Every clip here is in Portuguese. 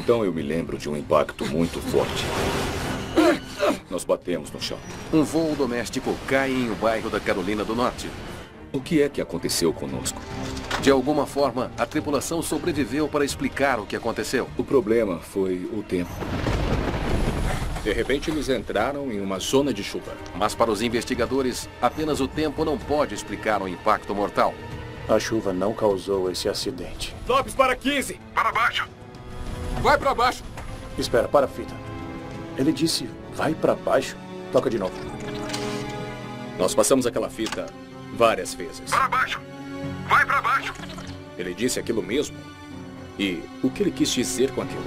Então eu me lembro de um impacto muito forte. Nós batemos no chão. Um voo doméstico cai em um bairro da Carolina do Norte. O que é que aconteceu conosco? De alguma forma, a tripulação sobreviveu para explicar o que aconteceu. O problema foi o tempo. De repente, eles entraram em uma zona de chuva. Mas para os investigadores, apenas o tempo não pode explicar um impacto mortal. A chuva não causou esse acidente. Lopes para 15! Para baixo! Vai para baixo! Espera, para a fita. Ele disse, vai para baixo. Toca de novo. Nós passamos aquela fita várias vezes. Para baixo! Vai para baixo! Ele disse aquilo mesmo? E o que ele quis dizer com aquilo?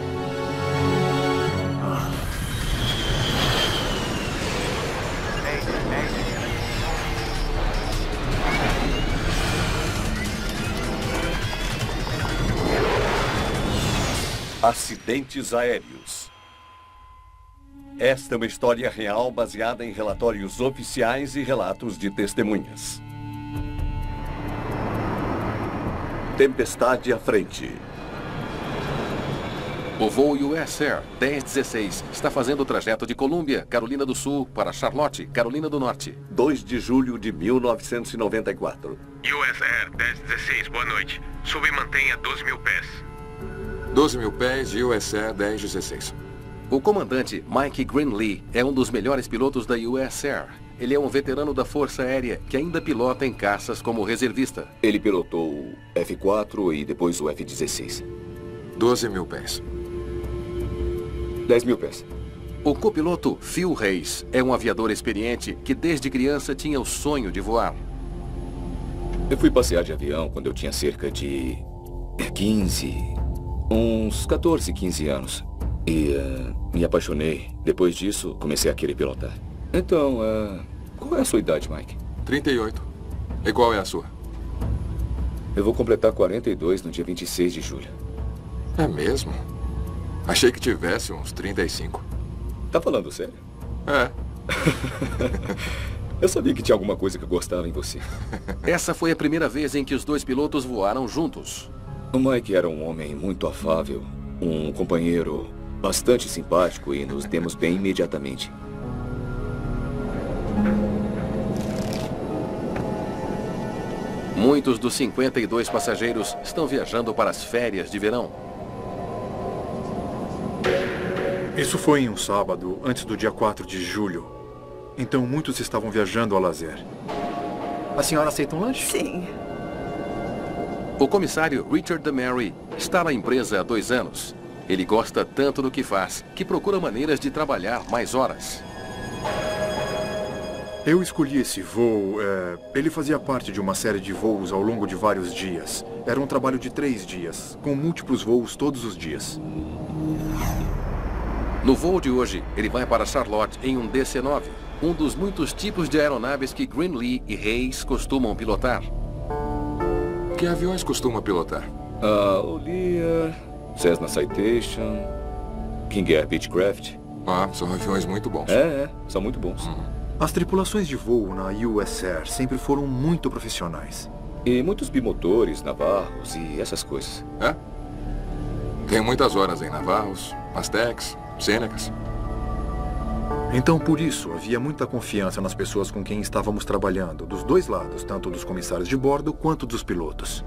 Acidentes aéreos. Esta é uma história real baseada em relatórios oficiais e relatos de testemunhas. Tempestade à frente. O voo US Air 1016 está fazendo o trajeto de Columbia, Carolina do Sul, para Charlotte, Carolina do Norte. 2 de julho de 1994. US Air 1016, boa noite. Suba e mantenha 12.000 pés. 12.000 pés de US Air 1016. O comandante Mike Greenlee é um dos melhores pilotos da US Air. Ele é um veterano da Força Aérea que ainda pilota em caças como reservista. Ele pilotou o F-4 e depois o F-16. 12.000 pés. 10.000 pés. O copiloto Phil Reis é um aviador experiente que desde criança tinha o sonho de voar. Eu fui passear de avião quando eu tinha cerca de 14, 15 anos. E me apaixonei. Depois disso, comecei a querer pilotar. Então, qual é a sua idade, Mike? 38. E qual é a sua? Eu vou completar 42 no dia 26 de julho. É mesmo? Achei que tivesse uns 35. Tá falando sério? É. Eu sabia que tinha alguma coisa que eu gostava em você. Essa foi a primeira vez em que os dois pilotos voaram juntos. O Mike era um homem muito afável, um companheiro bastante simpático e nos demos bem imediatamente. Muitos dos 52 passageiros estão viajando para as férias de verão. Isso foi em um sábado, antes do dia 4 de julho. Então muitos estavam viajando a lazer. A senhora aceita um lanche? Sim. O comissário Richard DeMary está na empresa há 2 anos. Ele gosta tanto do que faz, que procura maneiras de trabalhar mais horas. Eu escolhi esse voo. Ele fazia parte de uma série de voos ao longo de vários dias. Era um trabalho de 3 dias, com múltiplos voos todos os dias. No voo de hoje, ele vai para Charlotte em um DC-9, um dos muitos tipos de aeronaves que Greenlee e Reis costumam pilotar. Que aviões costuma pilotar? O Lear, Cessna Citation, King Air Beechcraft. São aviões muito bons. São muito bons. As tripulações de voo na US Air sempre foram muito profissionais. E muitos bimotores, navarros e essas coisas. É? Tem muitas horas em navarros, Aztecs, Sênecas. Então, por isso, havia muita confiança nas pessoas com quem estávamos trabalhando, dos dois lados, tanto dos comissários de bordo quanto dos pilotos.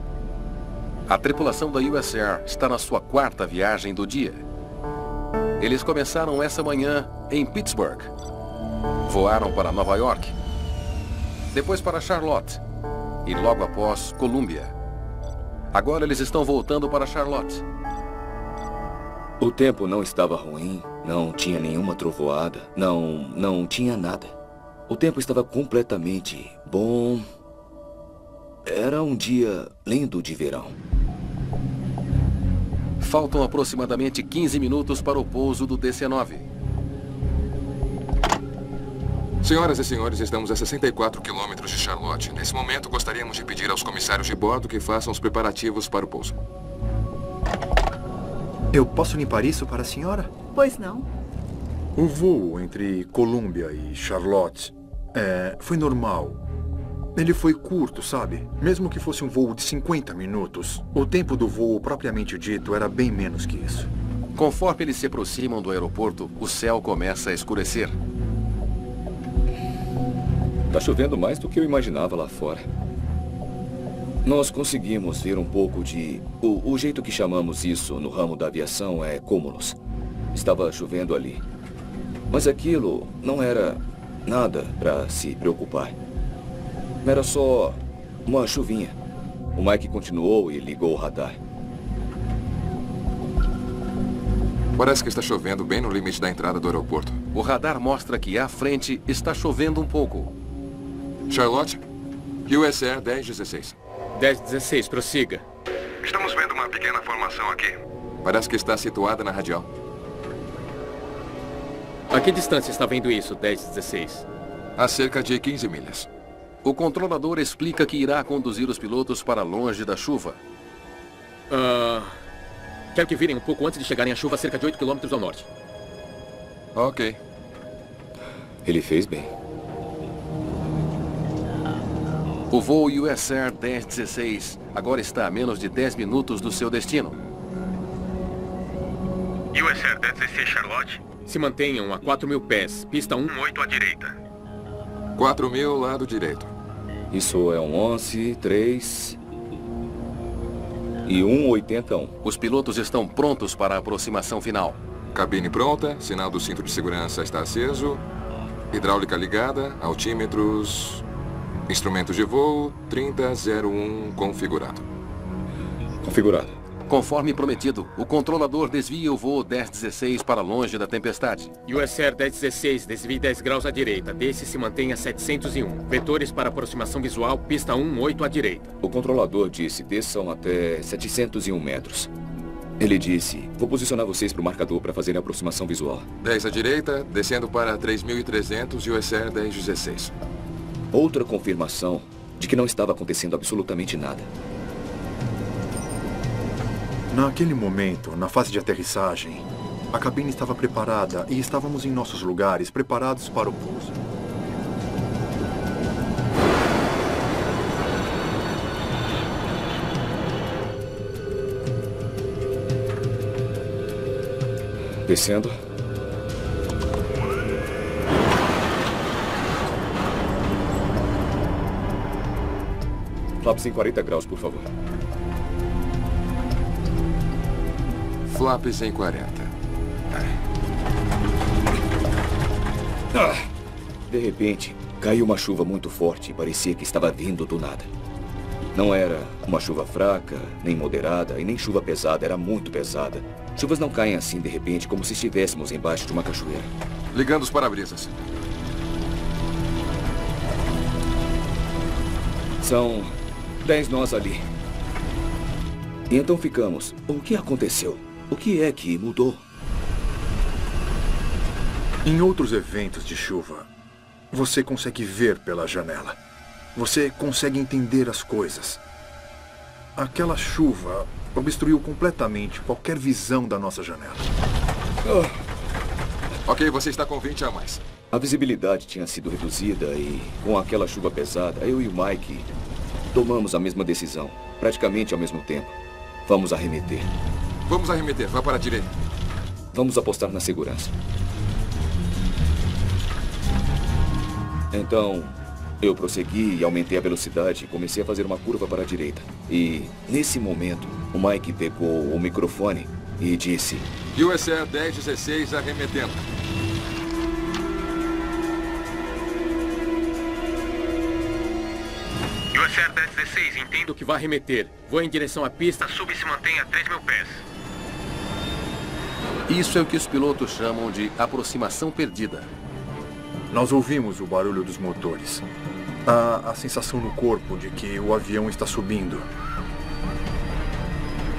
A tripulação da US Air está na sua 4ª viagem do dia. Eles começaram essa manhã em Pittsburgh. Voaram para Nova York, depois para Charlotte e logo após Columbia. Agora eles estão voltando para Charlotte. O tempo não estava ruim, não tinha nenhuma trovoada, não tinha nada. O tempo estava completamente bom. Era um dia lindo de verão. Faltam aproximadamente 15 minutos para o pouso do DC-9. Senhoras e senhores, estamos a 64 quilômetros de Charlotte. Nesse momento, gostaríamos de pedir aos comissários de bordo que façam os preparativos para o pouso. Eu posso limpar isso para a senhora? Pois não. O voo entre Columbia e Charlotte foi normal. Ele foi curto, sabe? Mesmo que fosse um voo de 50 minutos, o tempo do voo propriamente dito era bem menos que isso. Conforme eles se aproximam do aeroporto, o céu começa a escurecer. Tá chovendo mais do que eu imaginava lá fora. Nós conseguimos ver um pouco de... O jeito que chamamos isso no ramo da aviação é cúmulos. Estava chovendo ali. Mas aquilo não era nada para se preocupar. Era só uma chuvinha. O Mike continuou e ligou o radar. Parece que está chovendo bem no limite da entrada do aeroporto. O radar mostra que à frente está chovendo um pouco. Charlotte, US Air 1016. 1016, prossiga. Estamos vendo uma pequena formação aqui. Parece que está situada na radial. A que distância está vendo isso, 1016? A cerca de 15 milhas. O controlador explica que irá conduzir os pilotos para longe da chuva. Quero que virem um pouco antes de chegarem à chuva, a cerca de 8 km ao norte. Ok. Ele fez bem. O voo US Air 1016 agora está a menos de 10 minutos do seu destino. US Air 1016 Charlotte. Se mantenham a 4.000 pés, pista 18 à direita. 4.000, lado direito. Isso é um 11, 3 e 181. Os pilotos estão prontos para a aproximação final. Cabine pronta, sinal do cinto de segurança está aceso, hidráulica ligada, altímetros, instrumentos de voo, 3001 configurado. Configurado. Conforme prometido, o controlador desvia o voo 1016 para longe da tempestade. US Air 1016, desvie 10 graus à direita. Desce e se mantém a 701. Vetores para aproximação visual, pista 18 à direita. O controlador disse, desçam até 701 metros. Ele disse, vou posicionar vocês para o marcador para fazer a aproximação visual. 10 à direita, descendo para 3.300 US Air 1016. Outra confirmação de que não estava acontecendo absolutamente nada. Naquele momento, na fase de aterrissagem, a cabine estava preparada e estávamos em nossos lugares, preparados para o pouso. Descendo. Flaps em 40 graus, por favor. Flaps em 40. De repente, caiu uma chuva muito forte e parecia que estava vindo do nada. Não era uma chuva fraca, nem moderada e nem chuva pesada, era muito pesada. Chuvas não caem assim de repente, como se estivéssemos embaixo de uma cachoeira. Ligando os para-brisas. São 10 nós ali. E então ficamos. O que aconteceu? O que é que mudou? Em outros eventos de chuva, você consegue ver pela janela. Você consegue entender as coisas. Aquela chuva obstruiu completamente qualquer visão da nossa janela. Ok, você está com 20 a mais. A visibilidade tinha sido reduzida e, com aquela chuva pesada, eu e o Mike tomamos a mesma decisão, praticamente ao mesmo tempo. Vamos arremeter. Vamos arremeter, vá para a direita. Vamos apostar na segurança. Então, eu prossegui e aumentei a velocidade e comecei a fazer uma curva para a direita. E, nesse momento, o Mike pegou o microfone e disse... US Air 1016 arremetendo. US Air 1016, entendo Que vai arremeter. Vou em direção à pista. Sub se mantém a 3.000 pés. Isso é o que os pilotos chamam de aproximação perdida. Nós ouvimos o barulho dos motores. A sensação no corpo de que o avião está subindo.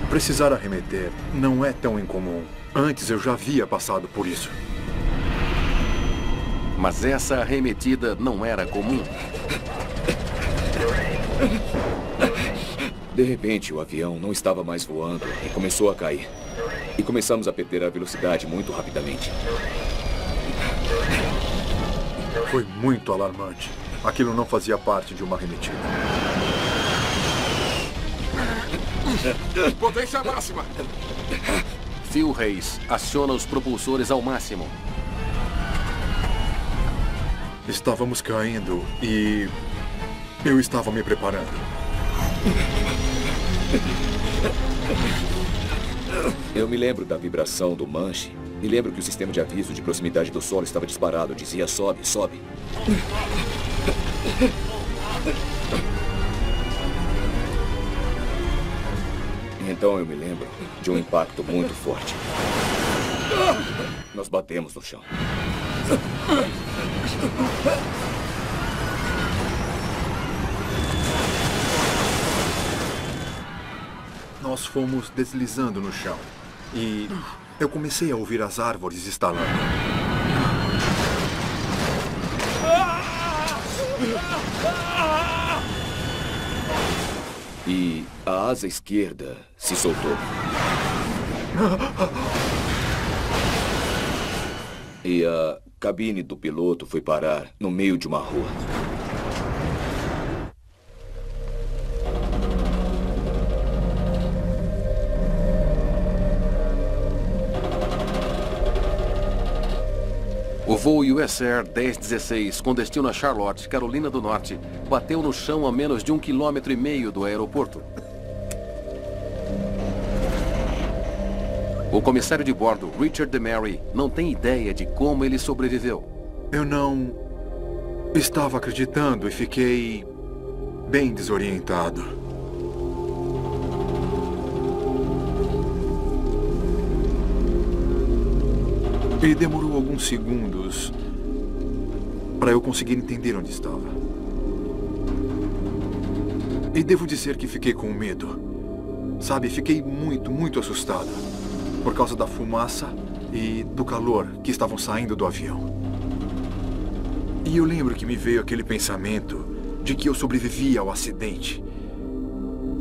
Precisar arremeter não é tão incomum. Antes eu já havia passado por isso. Mas essa arremetida não era comum. De repente, o avião não estava mais voando e começou a cair. E começamos a perder a velocidade muito rapidamente. Foi muito alarmante. Aquilo não fazia parte de uma arremetida. Potência máxima. Phil Hayes aciona os propulsores ao máximo. Estávamos caindo e eu estava me preparando. Eu me lembro da vibração do manche. Me lembro que o sistema de aviso de proximidade do solo estava disparado. Dizia sobe, sobe. Então eu me lembro de um impacto muito forte. Nós batemos no chão. Nós fomos deslizando no chão e eu comecei a ouvir as árvores estalando. E a asa esquerda se soltou. E a cabine do piloto foi parar no meio de uma rua. O voo US Air 1016, com destino a Charlotte, Carolina do Norte, bateu no chão a menos de 1,5 km do aeroporto. O comissário de bordo, Richard DeMary, não tem ideia de como ele sobreviveu. Eu não estava acreditando e fiquei bem desorientado. E demorou alguns segundos para eu conseguir entender onde estava. E devo dizer que fiquei com medo. Sabe, fiquei muito assustado por causa da fumaça e do calor que estavam saindo do avião. E eu lembro que me veio aquele pensamento de que eu sobrevivi ao acidente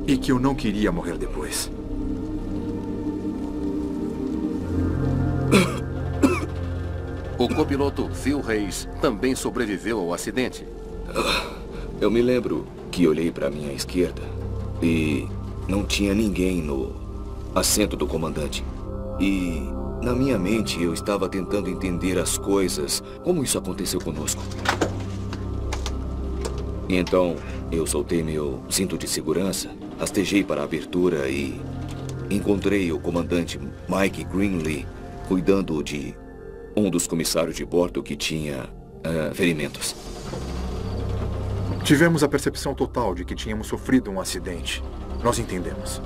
e que eu não queria morrer depois. O copiloto Phil Hayes também sobreviveu ao acidente. Eu me lembro que olhei para minha esquerda e não tinha ninguém no assento do comandante. E na minha mente eu estava tentando entender as coisas, como isso aconteceu conosco. E então eu soltei meu cinto de segurança, rastejei para a abertura e encontrei o comandante Mike Greenlee cuidando de um dos comissários de bordo que tinha ferimentos. Tivemos a percepção total de que tínhamos sofrido um acidente. Nós entendemos.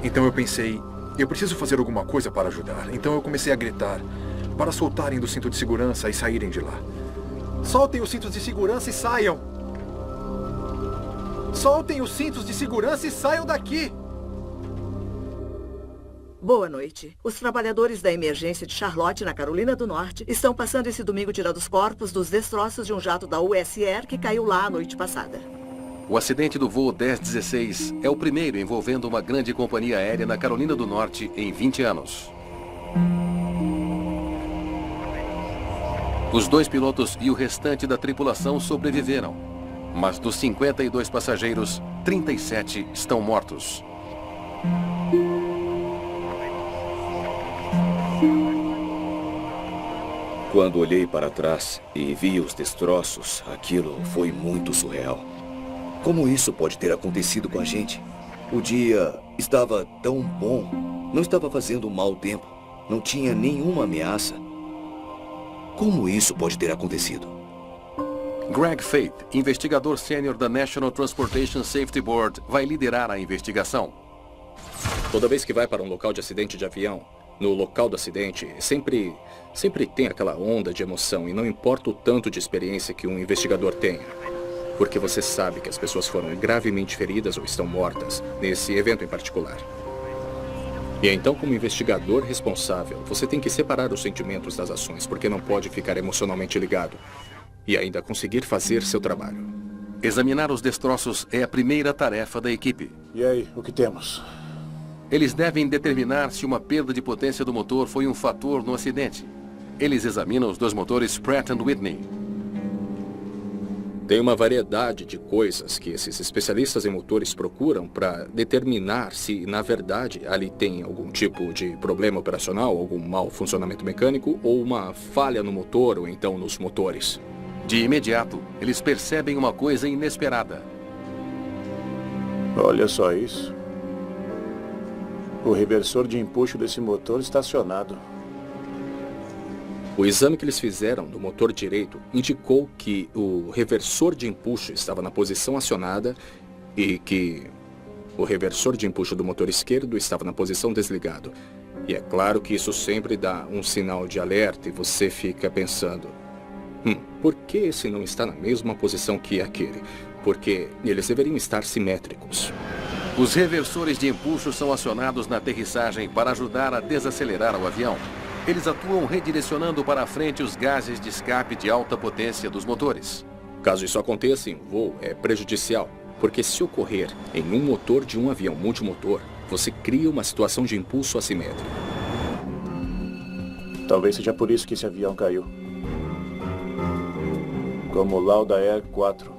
Então eu pensei, eu preciso fazer alguma coisa para ajudar. Então eu comecei a gritar para soltarem do cinto de segurança e saírem de lá. Soltem os cintos de segurança e saiam! Soltem os cintos de segurança e saiam daqui! Boa noite. Os trabalhadores da emergência de Charlotte, na Carolina do Norte, estão passando esse domingo tirando os corpos dos destroços de um jato da US Air que caiu lá a noite passada. O acidente do voo 1016 é o primeiro envolvendo uma grande companhia aérea na Carolina do Norte em 20 anos. Os 2 pilotos e o restante da tripulação sobreviveram. Mas dos 52 passageiros, 37 estão mortos. Quando olhei para trás e vi os destroços, aquilo foi muito surreal. Como isso pode ter acontecido com a gente? O dia estava tão bom, não estava fazendo mau tempo, não tinha nenhuma ameaça. Como isso pode ter acontecido? Greg Faith, investigador sênior da National Transportation Safety Board, vai liderar a investigação. Toda vez que vai para um local de acidente de avião, no local do acidente, sempre tem aquela onda de emoção e não importa o tanto de experiência que um investigador tenha. Porque você sabe que as pessoas foram gravemente feridas ou estão mortas nesse evento em particular. E então, como investigador responsável, você tem que separar os sentimentos das ações, porque não pode ficar emocionalmente ligado e ainda conseguir fazer seu trabalho. Examinar os destroços é a primeira tarefa da equipe. E aí, o que temos? Eles devem determinar se uma perda de potência do motor foi um fator no acidente. Eles examinam os 2 motores Pratt & Whitney. Tem uma variedade de coisas que esses especialistas em motores procuram para determinar se, na verdade, ali tem algum tipo de problema operacional, algum mau funcionamento mecânico ou uma falha no motor ou então nos motores. De imediato, eles percebem uma coisa inesperada. Olha só isso. O reversor de empuxo desse motor está acionado. O exame que eles fizeram no motor direito indicou que o reversor de empuxo estava na posição acionada e que o reversor de empuxo do motor esquerdo estava na posição desligado. E é claro que isso sempre dá um sinal de alerta e você fica pensando, por que esse não está na mesma posição que aquele? Porque eles deveriam estar simétricos. Os reversores de empuxo são acionados na aterrissagem para ajudar a desacelerar o avião. Eles atuam redirecionando para a frente os gases de escape de alta potência dos motores. Caso isso aconteça em voo, é prejudicial, porque se ocorrer em um motor de um avião multimotor, você cria uma situação de impulso assimétrico. Talvez seja por isso que esse avião caiu. Como o Lauda Air 4.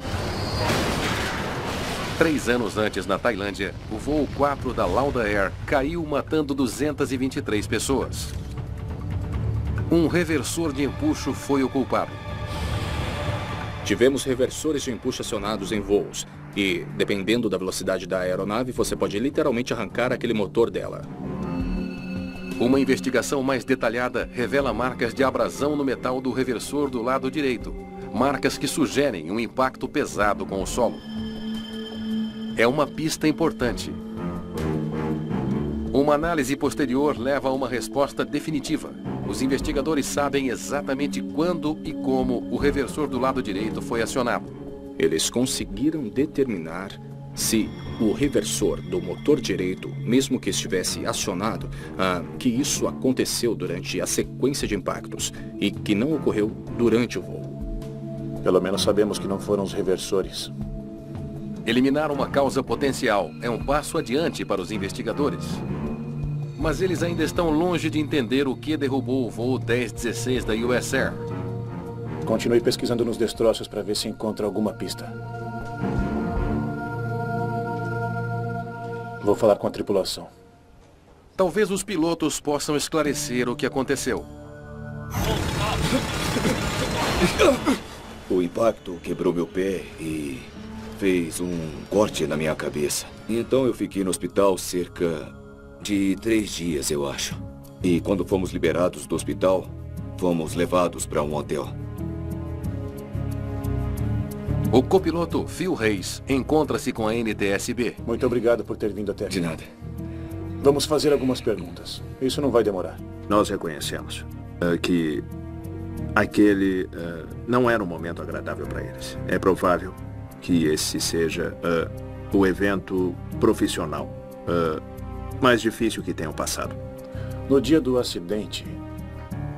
3 anos antes, na Tailândia, o voo 4 da Lauda Air caiu matando 223 pessoas. Um reversor de empuxo foi o culpado. Tivemos reversores de empuxo acionados em voos. E, dependendo da velocidade da aeronave, você pode literalmente arrancar aquele motor dela. Uma investigação mais detalhada revela marcas de abrasão no metal do reversor do lado direito. Marcas que sugerem um impacto pesado com o solo. É uma pista importante. Uma análise posterior leva a uma resposta definitiva. Os investigadores sabem exatamente quando e como o reversor do lado direito foi acionado. Eles conseguiram determinar se o reversor do motor direito, mesmo que estivesse acionado, que isso aconteceu durante a sequência de impactos e que não ocorreu durante o voo. Pelo menos sabemos que não foram os reversores. Eliminar uma causa potencial é um passo adiante para os investigadores. Mas eles ainda estão longe de entender o que derrubou o voo 1016 da US Air. Continue pesquisando nos destroços para ver se encontra alguma pista. Vou falar com a tripulação. Talvez os pilotos possam esclarecer o que aconteceu. O impacto quebrou meu pé e fez um corte na minha cabeça. Então eu fiquei no hospital cerca de 3 dias, eu acho. E quando fomos liberados do hospital, fomos levados para um hotel. O copiloto Phil Reis encontra-se com a NTSB. Muito obrigado por ter vindo até aqui. De nada. Vamos fazer algumas perguntas. Isso não vai demorar. Nós reconhecemos que aquele não era um momento agradável para eles. É provável que esse seja o evento profissional mais difícil que tenham passado. No dia do acidente,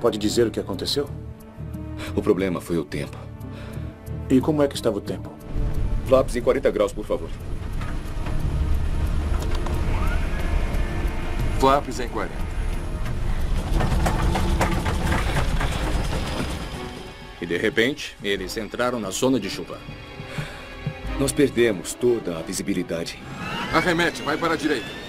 pode dizer o que aconteceu? O problema foi o tempo. E como é que estava o tempo? Flaps em 40 graus, por favor. Flaps em 40. E de repente, eles entraram na zona de chuva. Nós perdemos toda a visibilidade. Arremete, vai para a direita.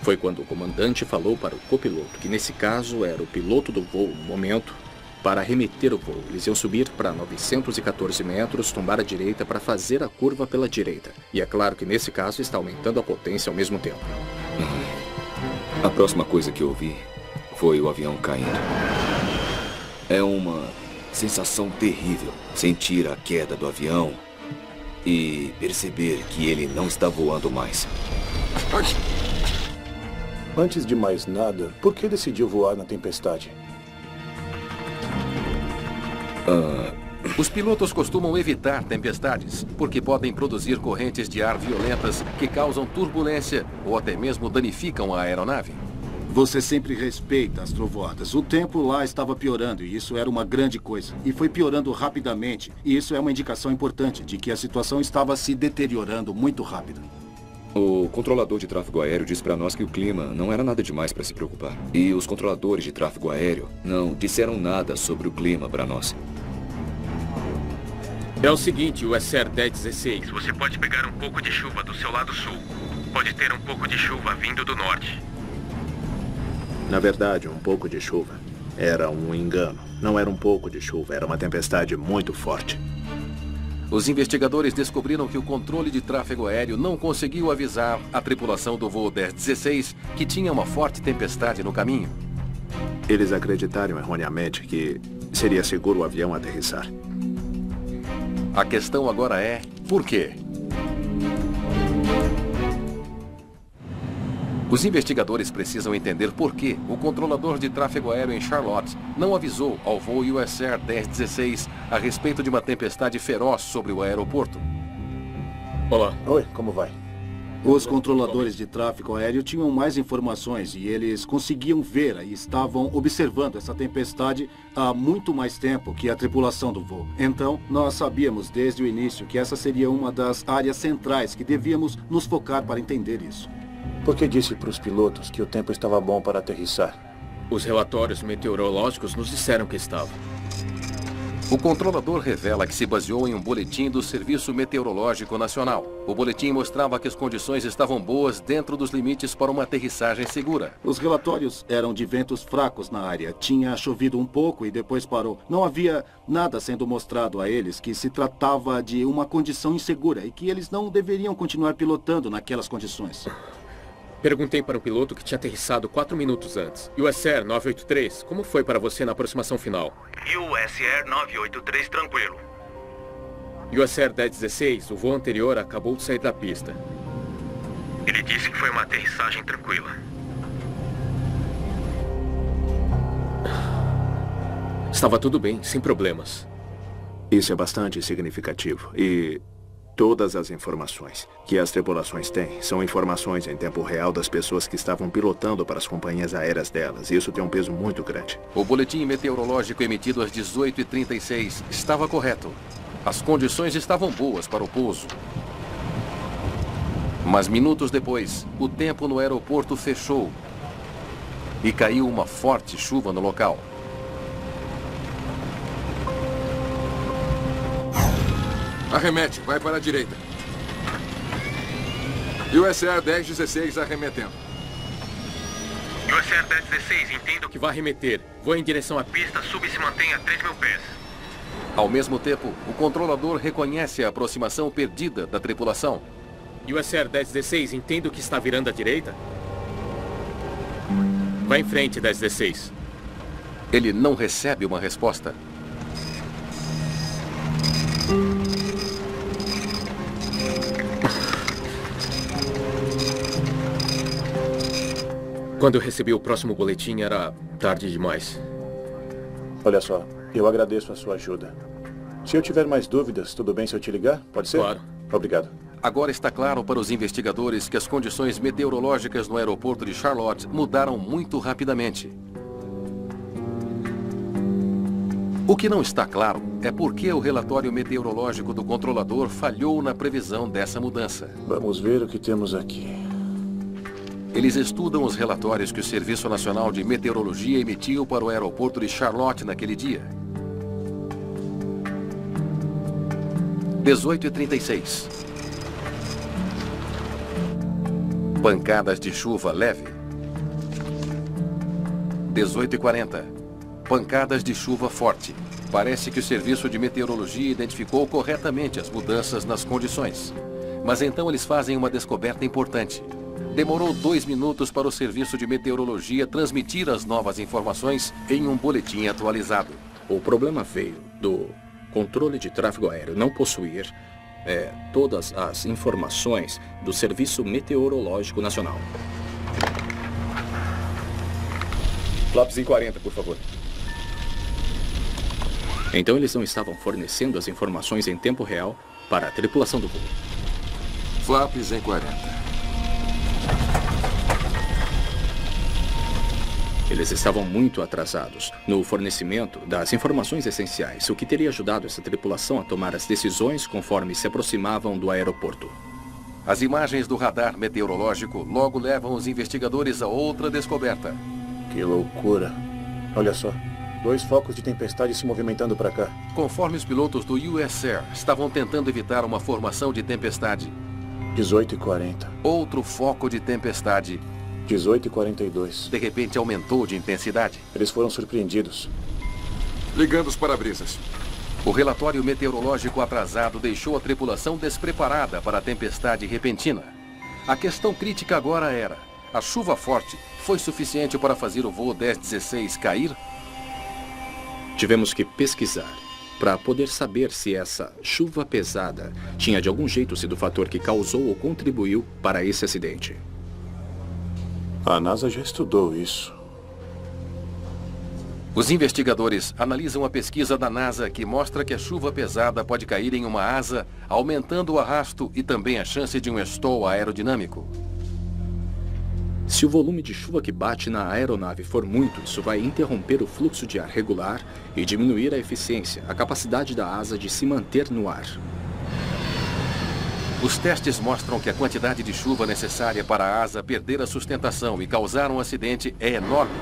Foi quando o comandante falou para o copiloto, que nesse caso era o piloto do voo no momento, para arremeter o voo. Eles iam subir para 914 metros, tombar à direita para fazer a curva pela direita. E é claro que nesse caso está aumentando a potência ao mesmo tempo. A próxima coisa que eu vi foi o avião caindo. É uma sensação terrível sentir a queda do avião e perceber que ele não está voando mais. Antes de mais nada, por que decidiu voar na tempestade? Os pilotos costumam evitar tempestades, porque podem produzir correntes de ar violentas que causam turbulência ou até mesmo danificam a aeronave. Você sempre respeita as trovoadas. O tempo lá estava piorando e isso era uma grande coisa. E foi piorando rapidamente. E isso é uma indicação importante de que a situação estava se deteriorando muito rápido. O controlador de tráfego aéreo disse para nós que o clima não era nada demais para se preocupar. E os controladores de tráfego aéreo não disseram nada sobre o clima para nós. É o seguinte, USR 1016. Você pode pegar um pouco de chuva do seu lado sul. Pode ter um pouco de chuva vindo do norte. Na verdade, um pouco de chuva era um engano. Não era um pouco de chuva, era uma tempestade muito forte. Os investigadores descobriram que o controle de tráfego aéreo não conseguiu avisar a tripulação do voo 1016 que tinha uma forte tempestade no caminho. Eles acreditaram erroneamente que seria seguro o avião aterrissar. A questão agora é, por quê? Os investigadores precisam entender por que o controlador de tráfego aéreo em Charlotte não avisou ao voo USR 1016 a respeito de uma tempestade feroz sobre o aeroporto. Olá. Oi, como vai? Os controladores de tráfego aéreo tinham mais informações e eles conseguiam ver e estavam observando essa tempestade há muito mais tempo que a tripulação do voo. Então, nós sabíamos desde o início que essa seria uma das áreas centrais que devíamos nos focar para entender isso. Por que disse para os pilotos que o tempo estava bom para aterrissar? Os relatórios meteorológicos nos disseram que estava. O controlador revela que se baseou em um boletim do Serviço Meteorológico Nacional. O boletim mostrava que as condições estavam boas dentro dos limites para uma aterrissagem segura. Os relatórios eram de ventos fracos na área. Tinha chovido um pouco e depois parou. Não havia nada sendo mostrado a eles que se tratava de uma condição insegura e que eles não deveriam continuar pilotando naquelas condições. Perguntei para um piloto que tinha aterrissado 4 minutos antes. USR 983, como foi para você na aproximação final? USR 983, tranquilo. USR 1016, o voo anterior acabou de sair da pista. Ele disse que foi uma aterrissagem tranquila. Estava tudo bem, sem problemas. Isso é bastante significativo e todas as informações que as tripulações têm são informações em tempo real das pessoas que estavam pilotando para as companhias aéreas delas. Isso tem um peso muito grande. O boletim meteorológico emitido às 18h36 estava correto. As condições estavam boas para o pouso. Mas minutos depois, o tempo no aeroporto fechou e caiu uma forte chuva no local. Arremete, vai para a direita. USR 1016 arremetendo. USR 1016, entendo que vai arremeter. Vou em direção à pista, suba e se mantém a 3.000 pés. Ao mesmo tempo, o controlador reconhece a aproximação perdida da tripulação. USR 1016, entendo que está virando à direita. Vai em frente, 1016. Ele não recebe uma resposta. Quando eu recebi o próximo boletim, era tarde demais. Olha só, eu agradeço a sua ajuda. Se eu tiver mais dúvidas, tudo bem se eu te ligar? Pode ser? Claro. Obrigado. Agora está claro para os investigadores que as condições meteorológicas no aeroporto de Charlotte mudaram muito rapidamente. O que não está claro é por que o relatório meteorológico do controlador falhou na previsão dessa mudança. Vamos ver o que temos aqui. Eles estudam os relatórios que o Serviço Nacional de Meteorologia emitiu para o aeroporto de Charlotte naquele dia. 18h36. Pancadas de chuva leve. 18h40. Pancadas de chuva forte. Parece que o Serviço de Meteorologia identificou corretamente as mudanças nas condições. Mas então eles fazem uma descoberta importante. Demorou 2 minutos para o Serviço de Meteorologia transmitir as novas informações em um boletim atualizado. O problema veio do controle de tráfego aéreo não possuir todas as informações do Serviço Meteorológico Nacional. Flaps em 40, por favor. Então eles não estavam fornecendo as informações em tempo real para a tripulação do voo. Flaps em 40. Eles estavam muito atrasados no fornecimento das informações essenciais, o que teria ajudado essa tripulação a tomar as decisões conforme se aproximavam do aeroporto. As imagens do radar meteorológico logo levam os investigadores a outra descoberta. Que loucura. Olha só. 2 focos de tempestade se movimentando para cá. Conforme os pilotos do US Air estavam tentando evitar uma formação de tempestade. 18h40. Outro foco de tempestade. 18h42. De repente aumentou de intensidade. Eles foram surpreendidos. Ligando os para-brisas. O relatório meteorológico atrasado deixou a tripulação despreparada para a tempestade repentina. A questão crítica agora era: a chuva forte foi suficiente para fazer o voo 1016 cair? Tivemos que pesquisar para poder saber se essa chuva pesada tinha de algum jeito sido o fator que causou ou contribuiu para esse acidente. A NASA já estudou isso. Os investigadores analisam a pesquisa da NASA que mostra que a chuva pesada pode cair em uma asa, aumentando o arrasto e também a chance de um stall aerodinâmico. Se o volume de chuva que bate na aeronave for muito, isso vai interromper o fluxo de ar regular e diminuir a eficiência, a capacidade da asa de se manter no ar. Os testes mostram que a quantidade de chuva necessária para a asa perder a sustentação e causar um acidente é enorme,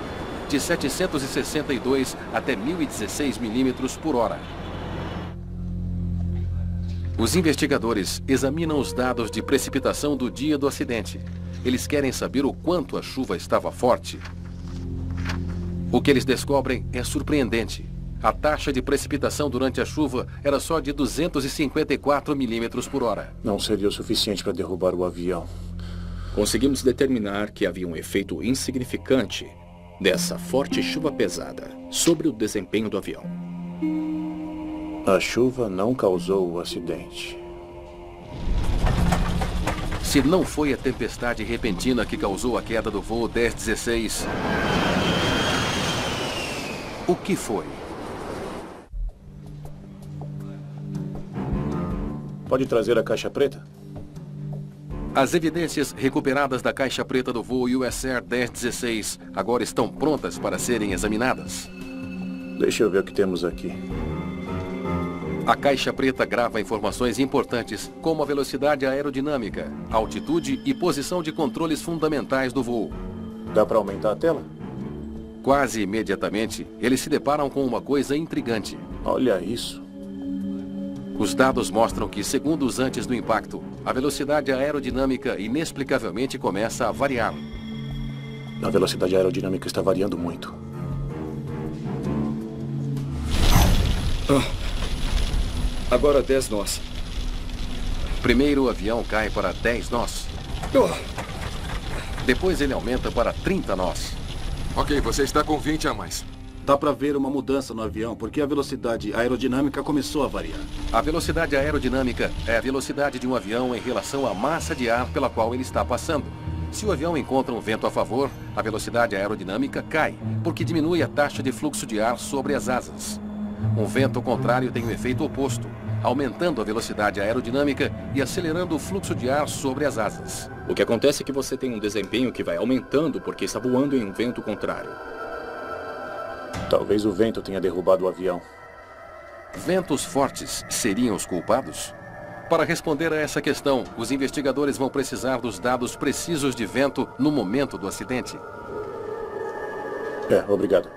de 762 até 1016 milímetros por hora. Os investigadores examinam os dados de precipitação do dia do acidente. Eles querem saber o quanto a chuva estava forte. O que eles descobrem é surpreendente. A taxa de precipitação durante a chuva era só de 254 milímetros por hora. Não seria o suficiente para derrubar o avião. Conseguimos determinar que havia um efeito insignificante dessa forte chuva pesada sobre o desempenho do avião. A chuva não causou o acidente. Se não foi a tempestade repentina que causou a queda do voo 1016, o que foi? Pode trazer a caixa preta? As evidências recuperadas da caixa preta do voo US Air 1016 agora estão prontas para serem examinadas. Deixa eu ver o que temos aqui. A caixa preta grava informações importantes, como a velocidade aerodinâmica, altitude e posição de controles fundamentais do voo. Dá para aumentar a tela? Quase imediatamente, eles se deparam com uma coisa intrigante. Olha isso. Os dados mostram que, segundos antes do impacto, a velocidade aerodinâmica inexplicavelmente começa a variar. A velocidade aerodinâmica está variando muito. Agora 10 nós. Primeiro o avião cai para 10 nós. Depois ele aumenta para 30 nós. Ok, você está com 20 a mais. Dá para ver uma mudança no avião, porque a velocidade aerodinâmica começou a variar. A velocidade aerodinâmica é a velocidade de um avião em relação à massa de ar pela qual ele está passando. Se o avião encontra um vento a favor, a velocidade aerodinâmica cai, porque diminui a taxa de fluxo de ar sobre as asas. Um vento contrário tem o efeito oposto, aumentando a velocidade aerodinâmica e acelerando o fluxo de ar sobre as asas. O que acontece é que você tem um desempenho que vai aumentando porque está voando em um vento contrário. Talvez o vento tenha derrubado o avião. Ventos fortes seriam os culpados? Para responder a essa questão, os investigadores vão precisar dos dados precisos de vento no momento do acidente. Obrigado.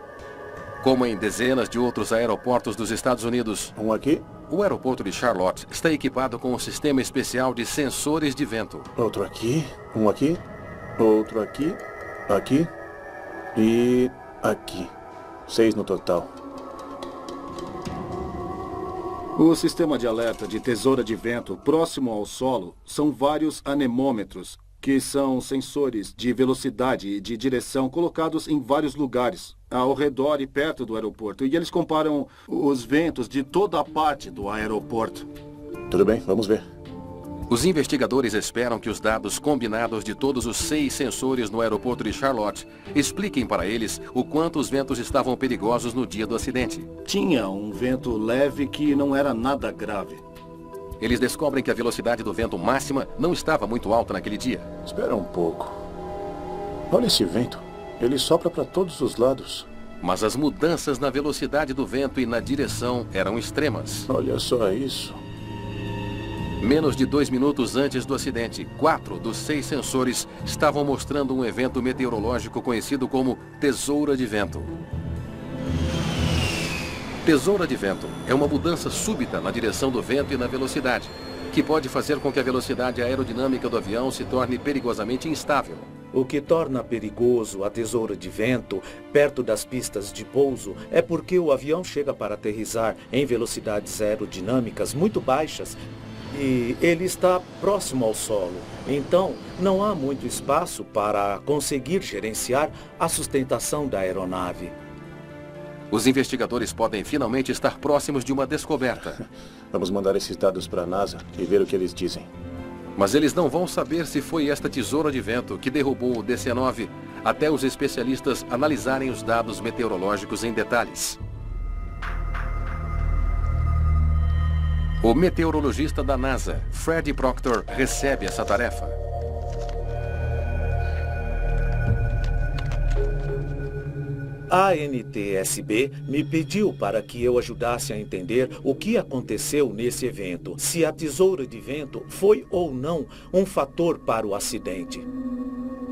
Como em dezenas de outros aeroportos dos Estados Unidos, um aqui, o aeroporto de Charlotte está equipado com um sistema especial de sensores de vento. Outro aqui, um aqui, outro aqui, aqui e aqui. 6 no total. O sistema de alerta de tesoura de vento próximo ao solo são vários anemômetros, que são sensores de velocidade e de direção colocados em vários lugares, ao redor e perto do aeroporto. E eles comparam os ventos de toda a parte do aeroporto. Tudo bem, vamos ver. Os investigadores esperam que os dados combinados de todos os 6 sensores no aeroporto de Charlotte expliquem para eles o quanto os ventos estavam perigosos no dia do acidente. Tinha um vento leve que não era nada grave. Eles descobrem que a velocidade do vento máxima não estava muito alta naquele dia. Espera um pouco. Olha esse vento. Ele sopra para todos os lados. Mas as mudanças na velocidade do vento e na direção eram extremas. Olha só isso. Menos de 2 minutos antes do acidente, 4 dos 6 sensores estavam mostrando um evento meteorológico conhecido como tesoura de vento. Tesoura de vento é uma mudança súbita na direção do vento e na velocidade, que pode fazer com que a velocidade aerodinâmica do avião se torne perigosamente instável. O que torna perigoso a tesoura de vento perto das pistas de pouso é porque o avião chega para aterrissar em velocidades aerodinâmicas muito baixas e ele está próximo ao solo. Então, não há muito espaço para conseguir gerenciar a sustentação da aeronave. Os investigadores podem finalmente estar próximos de uma descoberta. Vamos mandar esses dados para a NASA e ver o que eles dizem. Mas eles não vão saber se foi esta tesoura de vento que derrubou o DC-9 até os especialistas analisarem os dados meteorológicos em detalhes. O meteorologista da NASA, Fred Proctor, recebe essa tarefa. A NTSB me pediu para que eu ajudasse a entender o que aconteceu nesse evento, se a tesoura de vento foi ou não um fator para o acidente.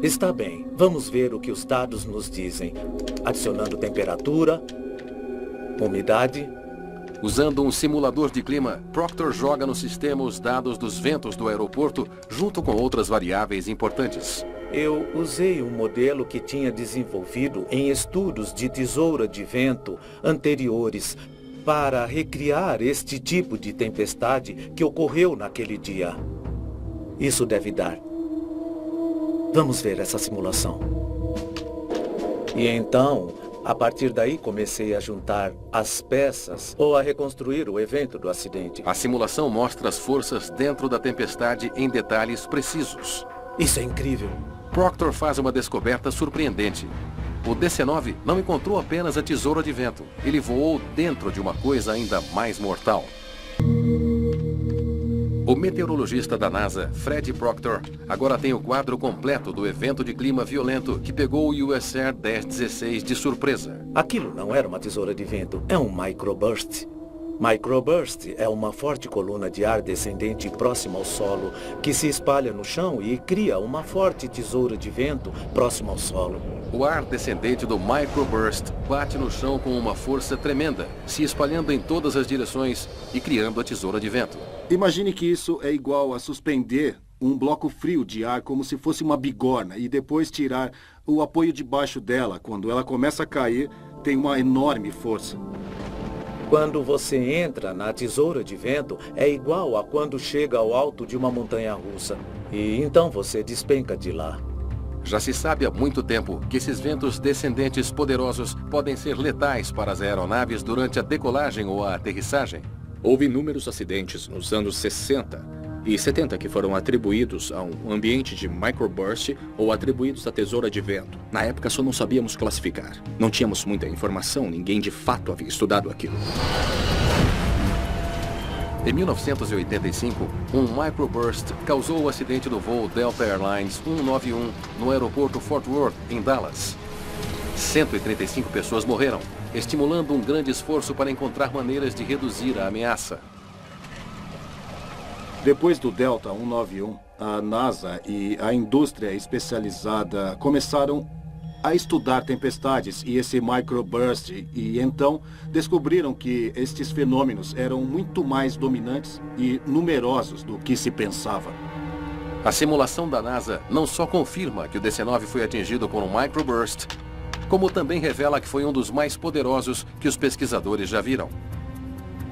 Está bem, vamos ver o que os dados nos dizem. Adicionando temperatura, umidade. Usando um simulador de clima, Proctor joga no sistema os dados dos ventos do aeroporto junto com outras variáveis importantes. Eu usei um modelo que tinha desenvolvido em estudos de tesoura de vento anteriores para recriar este tipo de tempestade que ocorreu naquele dia. Isso deve dar. Vamos ver essa simulação. E então, a partir daí, comecei a juntar as peças ou a reconstruir o evento do acidente. A simulação mostra as forças dentro da tempestade em detalhes precisos. Isso é incrível. Proctor faz uma descoberta surpreendente. O DC-9 não encontrou apenas a tesoura de vento. Ele voou dentro de uma coisa ainda mais mortal. O meteorologista da NASA, Fred Proctor, agora tem o quadro completo do evento de clima violento que pegou o US Air 1016 de surpresa. Aquilo não era uma tesoura de vento, é um microburst. Microburst é uma forte coluna de ar descendente próxima ao solo, que se espalha no chão e cria uma forte tesoura de vento próxima ao solo. O ar descendente do microburst bate no chão com uma força tremenda, se espalhando em todas as direções e criando a tesoura de vento. Imagine que isso é igual a suspender um bloco frio de ar como se fosse uma bigorna e depois tirar o apoio debaixo dela. Quando ela começa a cair, tem uma enorme força. Quando você entra na tesoura de vento, é igual a quando chega ao alto de uma montanha-russa. E então você despenca de lá. Já se sabe há muito tempo que esses ventos descendentes poderosos podem ser letais para as aeronaves durante a decolagem ou a aterrissagem. Houve inúmeros acidentes nos anos 60 e 70 que foram atribuídos a um ambiente de microburst ou atribuídos à tesoura de vento. Na época só não sabíamos classificar. Não tínhamos muita informação, ninguém de fato havia estudado aquilo. Em 1985, um microburst causou o acidente do voo Delta Airlines 191 no aeroporto Fort Worth, em Dallas. 135 pessoas morreram, estimulando um grande esforço para encontrar maneiras de reduzir a ameaça. Depois do Delta 191, a NASA e a indústria especializada começaram a estudar tempestades e esse microburst e então descobriram que estes fenômenos eram muito mais dominantes e numerosos do que se pensava. A simulação da NASA não só confirma que o DC-9 foi atingido por um microburst, como também revela que foi um dos mais poderosos que os pesquisadores já viram.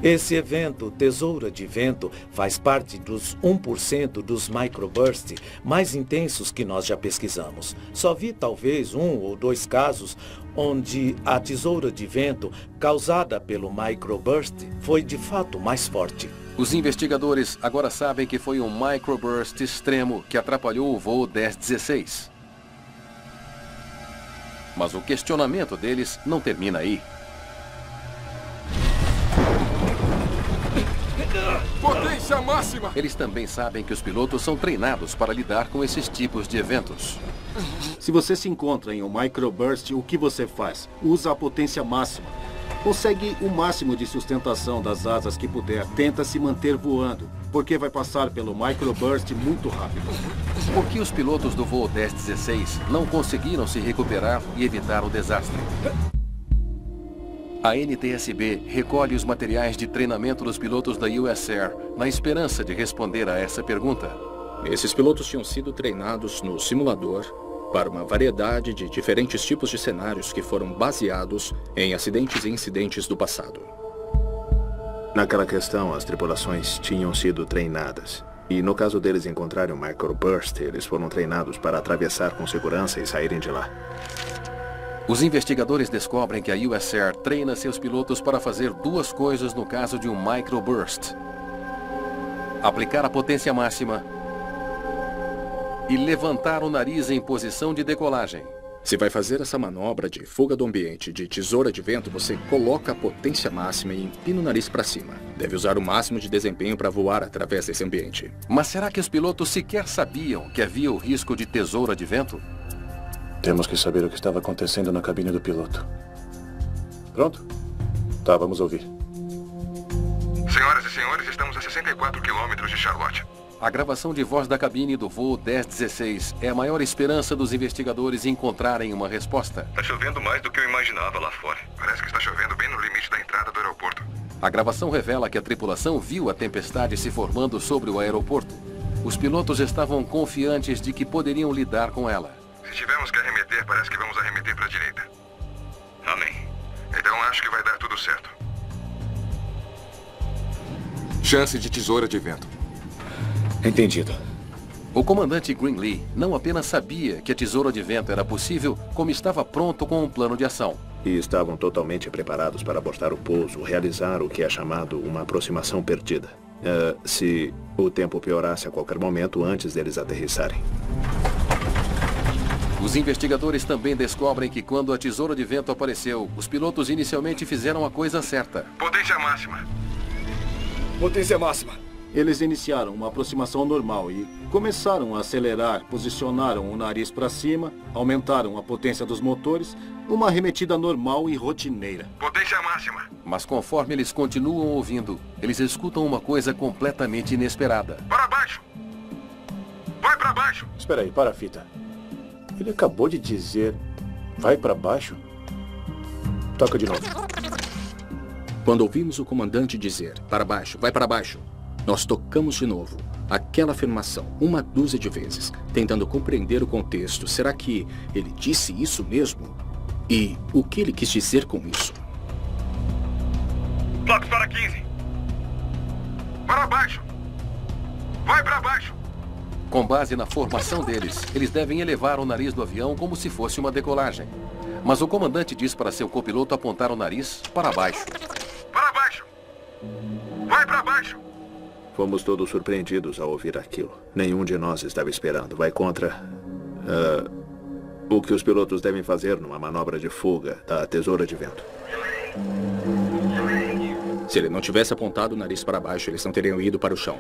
Esse evento, tesoura de vento, faz parte dos 1% dos microbursts mais intensos que nós já pesquisamos. Só vi talvez 1 ou 2 casos onde a tesoura de vento causada pelo microburst foi de fato mais forte. Os investigadores agora sabem que foi um microburst extremo que atrapalhou o voo 1016. Mas o questionamento deles não termina aí. Potência máxima! Eles também sabem que os pilotos são treinados para lidar com esses tipos de eventos. Se você se encontra em um microburst, o que você faz? Usa a potência máxima. Consegue o máximo de sustentação das asas que puder. Tenta se manter voando, porque vai passar pelo microburst muito rápido. Por que os pilotos do voo 1016 não conseguiram se recuperar e evitar o desastre? A NTSB recolhe os materiais de treinamento dos pilotos da US Air na esperança de responder a essa pergunta. Esses pilotos tinham sido treinados no simulador para uma variedade de diferentes tipos de cenários que foram baseados em acidentes e incidentes do passado. Naquela questão, as tripulações tinham sido treinadas. E no caso deles encontrarem um microburst, eles foram treinados para atravessar com segurança e saírem de lá. Os investigadores descobrem que a US Air treina seus pilotos para fazer duas coisas no caso de um microburst: aplicar a potência máxima e levantar o nariz em posição de decolagem. Se vai fazer essa manobra de fuga do ambiente de tesoura de vento, você coloca a potência máxima e empina o nariz para cima. Deve usar o máximo de desempenho para voar através desse ambiente. Mas será que os pilotos sequer sabiam que havia o risco de tesoura de vento? Temos que saber o que estava acontecendo na cabine do piloto. Pronto? Tá, vamos ouvir. Senhoras e senhores, estamos a 64 quilômetros de Charlotte. A gravação de voz da cabine do voo 1016 é a maior esperança dos investigadores encontrarem uma resposta. Está chovendo mais do que eu imaginava lá fora. Parece que está chovendo bem no limite da entrada do aeroporto. A gravação revela que a tripulação viu a tempestade se formando sobre o aeroporto. Os pilotos estavam confiantes de que poderiam lidar com ela. Se tivermos que arremeter, parece que vamos arremeter para a direita. Amém. Então acho que vai dar tudo certo. Chance de tesoura de vento. Entendido. O comandante Greenlee não apenas sabia que a tesoura de vento era possível, como estava pronto com um plano de ação. E estavam totalmente preparados para abortar o pouso, realizar o que é chamado uma aproximação perdida. Se o tempo piorasse a qualquer momento antes deles aterrissarem. Os investigadores também descobrem que quando a tesoura de vento apareceu, os pilotos inicialmente fizeram a coisa certa. Potência máxima. Potência máxima. Eles iniciaram uma aproximação normal e começaram a acelerar, posicionaram o nariz para cima, aumentaram a potência dos motores, uma arremetida normal e rotineira. Potência máxima. Mas conforme eles continuam ouvindo, eles escutam uma coisa completamente inesperada. Para baixo! Vai para baixo! Espera aí, para a fita. Ele acabou de dizer, vai para baixo? Toca de novo. Quando ouvimos o comandante dizer, para baixo, vai para baixo, nós tocamos de novo aquela afirmação uma dúzia de vezes, tentando compreender o contexto. Será que ele disse isso mesmo? E o que ele quis dizer com isso? Toque para 15. Para baixo. Vai para baixo. Com base na formação deles, eles devem elevar o nariz do avião como se fosse uma decolagem. Mas o comandante diz para seu copiloto apontar o nariz para baixo. Para baixo. Vai para baixo. Fomos todos surpreendidos ao ouvir aquilo. Nenhum de nós estava esperando. Vai contra o que os pilotos devem fazer numa manobra de fuga da tesoura de vento. Se ele não tivesse apontado o nariz para baixo, eles não teriam ido para o chão.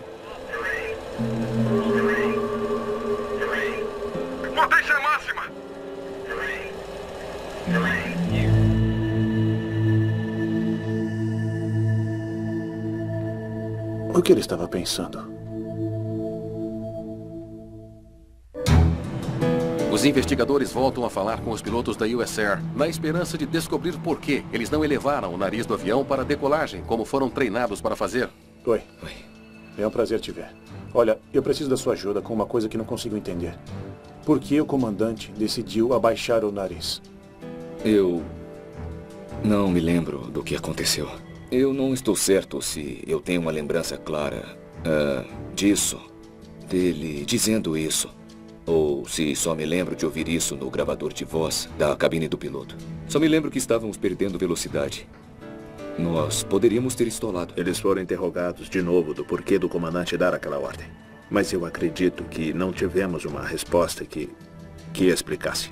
Potência máxima. O que ele estava pensando? Os investigadores voltam a falar com os pilotos da US Air, na esperança de descobrir por que eles não elevaram o nariz do avião para a decolagem, como foram treinados para fazer. Oi. É um prazer te ver. Olha, eu preciso da sua ajuda com uma coisa que não consigo entender. Por que o comandante decidiu abaixar o nariz? Eu não me lembro do que aconteceu. Eu não estou certo se eu tenho uma lembrança clara disso, dele dizendo isso. Ou se só me lembro de ouvir isso no gravador de voz da cabine do piloto. Só me lembro que estávamos perdendo velocidade. Nós poderíamos ter estolado. Eles foram interrogados de novo do porquê do comandante dar aquela ordem. Mas eu acredito que não tivemos uma resposta que explicasse.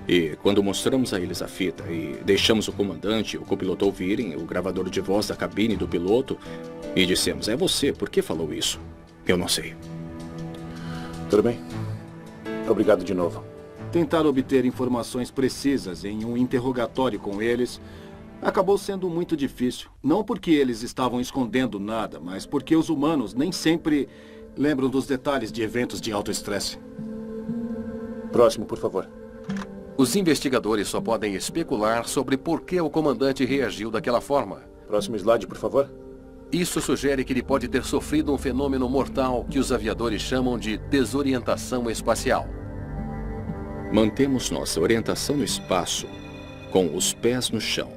E quando mostramos a eles a fita e deixamos o comandante e o copiloto ouvirem o gravador de voz da cabine do piloto e dissemos, é você, por que falou isso? Eu não sei. Tudo bem. Obrigado de novo. Tentar obter informações precisas em um interrogatório com eles acabou sendo muito difícil. Não porque eles estavam escondendo nada, mas porque os humanos nem sempre lembram dos detalhes de eventos de alto estresse. Próximo, por favor. Os investigadores só podem especular sobre por que o comandante reagiu daquela forma. Próximo slide, por favor. Isso sugere que ele pode ter sofrido um fenômeno mortal que os aviadores chamam de desorientação espacial. Mantemos nossa orientação no espaço com os pés no chão.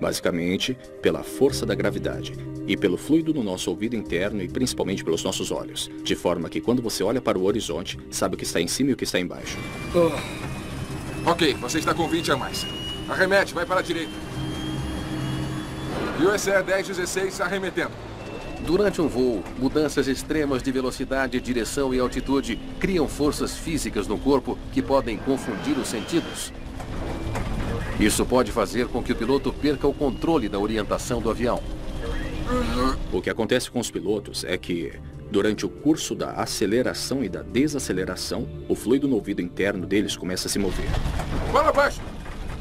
Basicamente, pela força da gravidade e pelo fluido no nosso ouvido interno e principalmente pelos nossos olhos. De forma que quando você olha para o horizonte, sabe o que está em cima e o que está embaixo. Ok, você está com 20 a mais. Arremete, vai para a direita. USR 1016 arremetendo. Durante um voo, mudanças extremas de velocidade, direção e altitude criam forças físicas no corpo que podem confundir os sentidos. Isso pode fazer com que o piloto perca o controle da orientação do avião. O que acontece com os pilotos é que, durante o curso da aceleração e da desaceleração, o fluido no ouvido interno deles começa a se mover. Para baixo!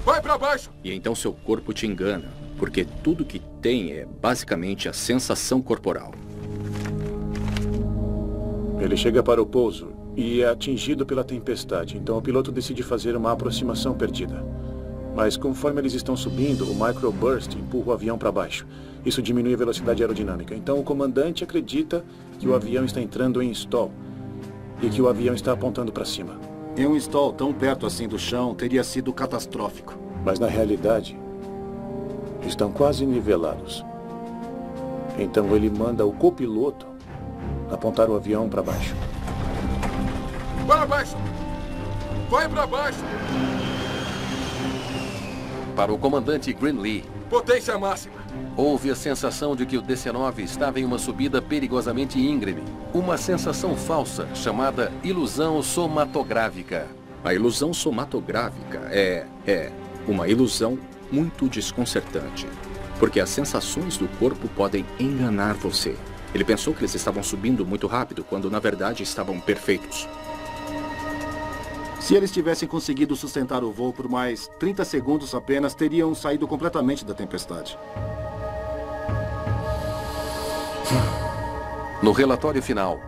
Vai para baixo! E então seu corpo te engana, porque tudo que tem é basicamente a sensação corporal. Ele chega para o pouso e é atingido pela tempestade, então o piloto decide fazer uma aproximação perdida. Mas conforme eles estão subindo, o microburst empurra o avião para baixo. Isso diminui a velocidade aerodinâmica. Então o comandante acredita que o avião está entrando em stall e que o avião está apontando para cima. Em um stall tão perto assim do chão, teria sido catastrófico. Mas na realidade, estão quase nivelados. Então ele manda o copiloto apontar o avião para baixo. Para baixo! Vai para baixo! Para o comandante Greenlee, potência máxima. Houve a sensação de que o DC-9 estava em uma subida perigosamente íngreme. Uma sensação falsa, chamada ilusão somatográfica. A ilusão somatográfica é uma ilusão muito desconcertante, porque as sensações do corpo podem enganar você. Ele pensou que eles estavam subindo muito rápido, quando na verdade estavam perfeitos. Se eles tivessem conseguido sustentar o voo por mais 30 segundos apenas, teriam saído completamente da tempestade. No relatório final,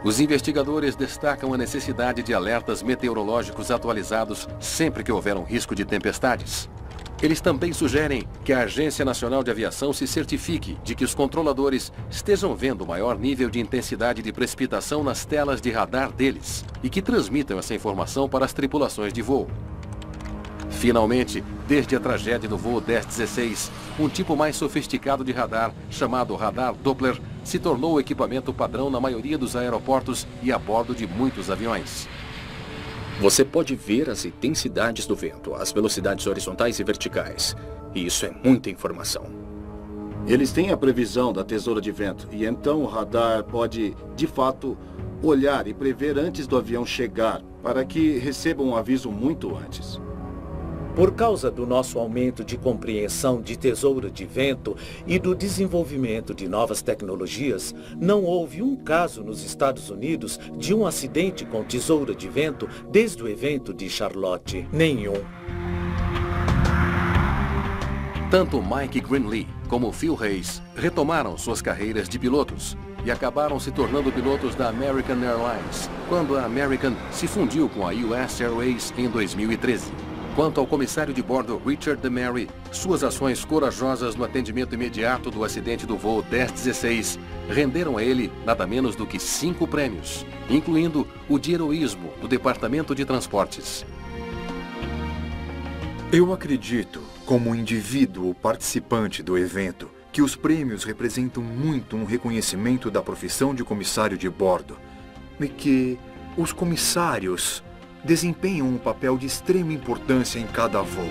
os investigadores destacam a necessidade de alertas meteorológicos atualizados sempre que houver um risco de tempestades. Eles também sugerem que a Agência Nacional de Aviação se certifique de que os controladores estejam vendo o maior nível de intensidade de precipitação nas telas de radar deles e que transmitam essa informação para as tripulações de voo. Finalmente, desde a tragédia do voo 1016, um tipo mais sofisticado de radar, chamado radar Doppler, se tornou o equipamento padrão na maioria dos aeroportos e a bordo de muitos aviões. Você pode ver as intensidades do vento, as velocidades horizontais e verticais. E isso é muita informação. Eles têm a previsão da tesoura de vento, e então o radar pode, de fato, olhar e prever antes do avião chegar, para que receba um aviso muito antes. Por causa do nosso aumento de compreensão de tesoura de vento e do desenvolvimento de novas tecnologias, não houve um caso nos Estados Unidos de um acidente com tesoura de vento desde o evento de Charlotte. Nenhum. Tanto Mike Greenlee como Phil Hayes retomaram suas carreiras de pilotos e acabaram se tornando pilotos da American Airlines, quando a American se fundiu com a US Airways em 2013. Quanto ao comissário de bordo Richard DeMary, suas ações corajosas no atendimento imediato do acidente do voo 1016 renderam a ele nada menos do que 5 prêmios, incluindo o de heroísmo do Departamento de Transportes. Eu acredito, como indivíduo participante do evento, que os prêmios representam muito um reconhecimento da profissão de comissário de bordo e que os comissários desempenham um papel de extrema importância em cada voo.